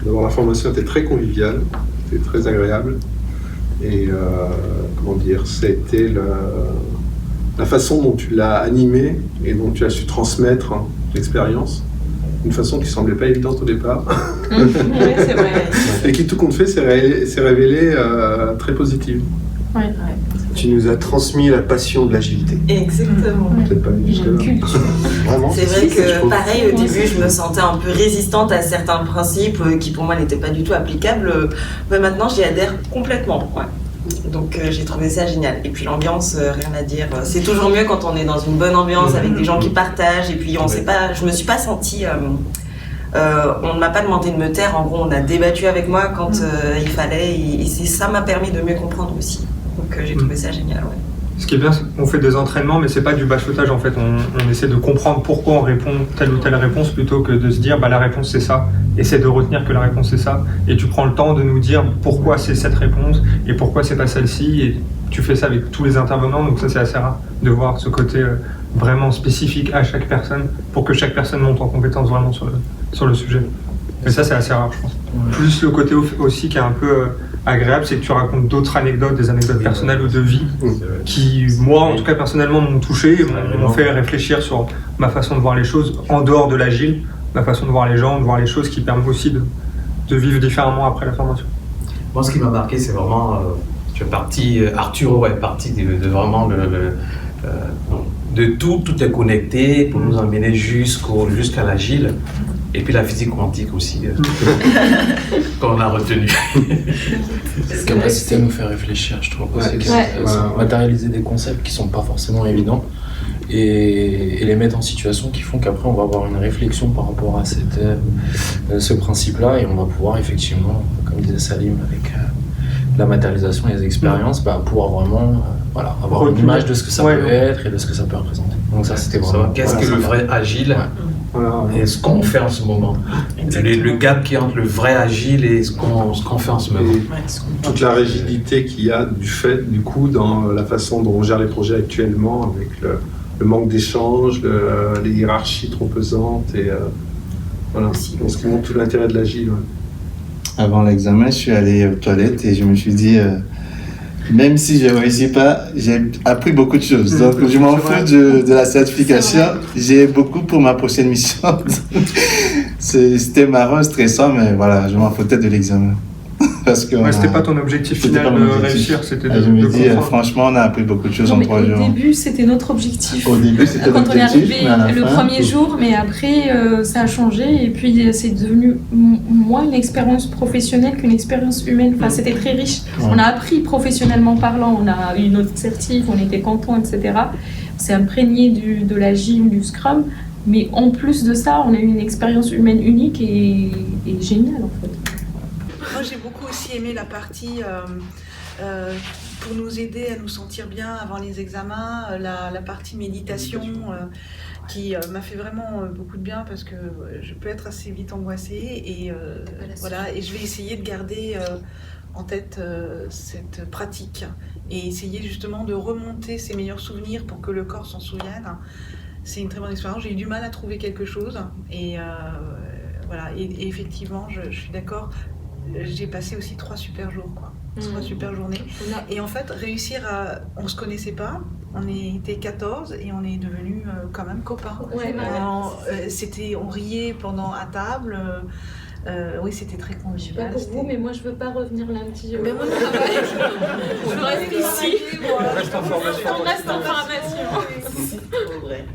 D'abord, la formation était très conviviale, c'était très agréable. Et c'était la façon dont tu l'as animé et dont tu as su transmettre l'expérience, d'une façon qui ne semblait pas évidente au départ. Oui, c'est vrai. Et qui, tout compte fait, s'est révélée très positive. Ouais. Tu nous as transmis la passion de l'agilité. Exactement. Peut-être pas jusque-là. Vraiment. C'est vrai que pareil, au début, je me sentais un peu résistante à certains principes qui pour moi n'étaient pas du tout applicables. Mais maintenant, j'y adhère complètement. Ouais. Donc j'ai trouvé ça génial. Et puis l'ambiance, rien à dire. C'est toujours mieux quand on est dans une bonne ambiance avec des gens qui partagent. Et puis je me suis pas sentie... on ne m'a pas demandé de me taire. En gros, on a débattu avec moi quand il fallait. Et ça m'a permis de mieux comprendre aussi. Donc j'ai trouvé ça génial. Ouais. Ce qui est bien, c'est qu'on fait des entraînements, mais c'est pas du bachotage en fait. On essaie de comprendre pourquoi on répond telle ou telle réponse plutôt que de se dire la réponse c'est ça. Essaie de retenir que la réponse c'est ça. Et tu prends le temps de nous dire pourquoi c'est cette réponse et pourquoi c'est pas celle-ci. Et tu fais ça avec tous les intervenants, donc ça c'est assez rare de voir ce côté vraiment spécifique à chaque personne pour que chaque personne monte en compétence vraiment sur le sujet. Mais ça c'est assez rare je pense. Ouais. Plus le côté aussi qui est un peu agréable, c'est que tu racontes d'autres anecdotes, des anecdotes personnelles ou de vie qui, moi en tout cas personnellement, m'ont touché et m'ont fait réfléchir sur ma façon de voir les choses en dehors de l'agile, ma façon de voir les gens, de voir les choses qui permettent aussi de vivre différemment après la formation. Moi ce qui m'a marqué c'est vraiment, Arturo est parti de vraiment de tout est connecté pour nous emmener jusqu'à l'agile. Et puis la physique quantique aussi, qu'on a retenu. Cette capacité à nous faire réfléchir, je trouve aussi matérialiser des concepts qui ne sont pas forcément évidents et les mettre en situation qui font qu'après on va avoir une réflexion par rapport à ce principe-là et on va pouvoir effectivement, comme disait Salim, avec la matérialisation et les expériences, pouvoir vraiment avoir une image de ce que ça peut être et de ce que ça peut représenter. Donc ça c'était vraiment... Qu'est-ce que le vrai agile et ce qu'on fait en ce moment. Le gap qui est entre le vrai agile et ce qu'on fait en ce moment. Toute la rigidité qu'il y a du coup dans la façon dont on gère les projets actuellement avec le manque d'échange, les hiérarchies trop pesantes et ce qui montre tout l'intérêt de l'agile. Avant l'examen, je suis allé aux toilettes et je me suis dit même si je ne réussis pas, j'ai appris beaucoup de choses. Donc, je m'en fous de la certification. J'ai beaucoup pour ma prochaine mission. C'était marrant, stressant, mais voilà, je m'en foutais de l'examen. Parce que c'était pas ton objectif final de réussir, c'était de je me dis, franchement, on a appris beaucoup de choses en 3 jours. Au début, c'était notre objectif. Au début, c'était quand on est arrivé le fin, premier jour, mais après, ça a changé. Et puis, c'est devenu moins une expérience professionnelle qu'une expérience humaine. Enfin, c'était très riche. Ouais. On a appris professionnellement parlant, on a eu notre certif, on était contents, etc. On s'est imprégné de l'agile, du Scrum. Mais en plus de ça, on a eu une expérience humaine unique et géniale, en fait. Moi, j'ai beaucoup aussi aimé la partie pour nous aider à nous sentir bien avant les examens, la partie méditation qui m'a fait vraiment beaucoup de bien parce que je peux être assez vite angoissée et et je vais essayer de garder en tête cette pratique et essayer justement de remonter ses meilleurs souvenirs pour que le corps s'en souvienne. C'est une très bonne expérience. J'ai eu du mal à trouver quelque chose et et effectivement, je suis d'accord. J'ai passé aussi 3 super jours, 3 super journées. Et en fait, réussir à... On se connaissait pas, on était 14 et on est devenus quand même copains. On riait à table. Oui, c'était très convivial. Je sais pas pour vous, mais moi je veux pas revenir lundi. Mais moi, je reste ici. On reste en formation. On reste en formation. C'est vrai.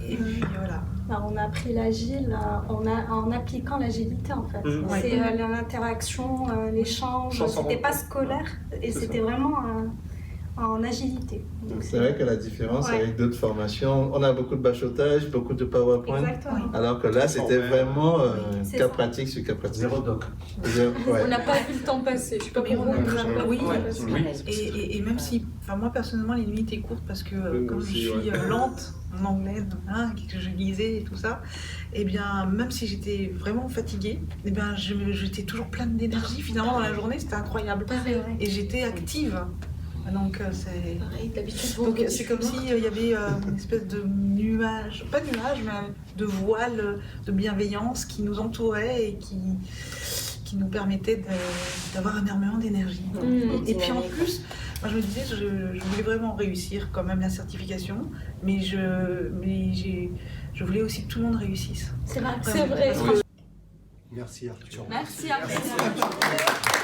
Et puis voilà. Alors, on a appris l'agile en appliquant l'agilité en fait. C'est l'interaction, l'échange, c'était pas scolaire et c'était vraiment en agilité. C'est vrai que la différence avec d'autres formations, on a beaucoup de bachotage, beaucoup de PowerPoint. Exactement. Alors que là, c'était vraiment cas pratique sur cas pratique. Zéro doc. On n'a pas vu le temps passer. Je sais pas pour vous. Oui. Et même si, moi personnellement, les nuits étaient courtes parce que comme je suis lente en anglais, que je lisais et tout ça, et bien même si j'étais vraiment fatiguée, et bien j'étais toujours pleine d'énergie finalement dans la journée, c'était incroyable. Et j'étais active. Donc c'est pareil, d'habitude. Donc c'est comme s'il y avait une espèce de nuage, pas nuage, mais de voile de bienveillance qui nous entourait et qui nous permettait d'avoir énormément d'énergie. Et puis en plus, moi je me disais, je voulais vraiment réussir quand même la certification, mais je voulais aussi que tout le monde réussisse. C'est vrai. Merci Arthur. Merci Arthur.